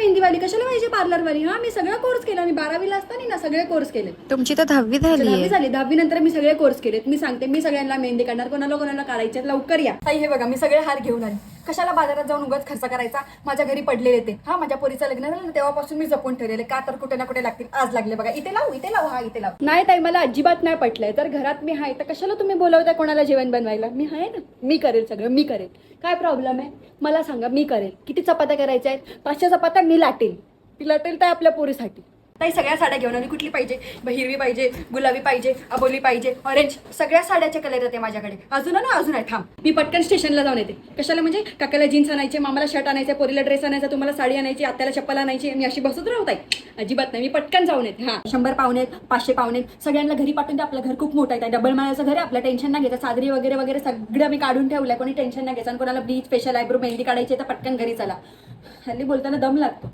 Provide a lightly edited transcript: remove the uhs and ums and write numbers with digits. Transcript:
मेहंदीवाली, कशाला पाहिजे पार्लरवाली? हा, मी सगळा कोर्स केला. मी 12वीला असताना ना सगळे कोर्स केले. तुमची तर 10वी दहावी झाली. झाली. 10वी नंतर मी सगळे कोर्स केलेत. मी सांगते, मी सगळ्यांना मेहंदी काढणार. कोणाला कोणाला काढायचे लवकर या. ताई हे बघा, मी सगळे हार घेऊन आले. कशाला बाजारात जाऊन उगाच खर्च करायचा? माझ्या घरी पडलेले ते. हा, माझ्या पोरीचं लग्न झालं ना तेव्हापासून मी जपून ठेवलेले. का तर कुठे ना कुठे लागतील. आज लागले बघा. इथे लावू, इथे लावू, हा इथे लावू. नाही ताई, मला अजिबात नाही पटलंय. तर घरात मी आहे तर कशाला तुम्ही बोलवताय कोणाला जेवण बनवायला? मी आहे ना, मी करेल सगळं, मी करेल. काय प्रॉब्लेम आहे? मला सांगा, मी करेल. किती चपात्या करायच्या आहेत? 500 चपात्या मी लाटेल. ती लाटेल तर आपल्या पोरीसाठी. ताई सगळ्या साड्या घेऊन आली. कुठली पाहिजे? हिरवी पाहिजे, गुलाबी पाहिजे, अबोली पाहिजे, ऑरेंज. सगळ्या साड्याचे कलर येते माझ्याकडे. अजून ना, अजून आहे. थांब, मी पटकन स्टेशनला जाऊन येते. कशाला म्हणजे? काकाला जीन्स आणायचे, मामाला शर्ट आणायचे, पोरीला ड्रेस आणायचा, तुम्हाला साडी आणायची, आत्याला चप्पल आणायची. मी अशी बसत राहू ताई? अजिबात नाही. मी पटकन जाऊन येते. हा, 100 पाहुणे, 500 पाहुणे, सगळ्यांना घरी पाठवून द्या. आपलं घर खूप मोठं आहे. डबल माळ्याचं घर आहे. आपलं टेन्शन नाही घ्यायचं. सादरी वगैरे वगैरे सगळं मी काढून ठेवलंय. कोणी टेन्शन नाही घ्यायचं. आणि कोणाला ब्लीच, फेशियल, आयब्रो, मेहंदी काढायची तर पटकन घरी चला. हल्ली बोलताना दम लागतो.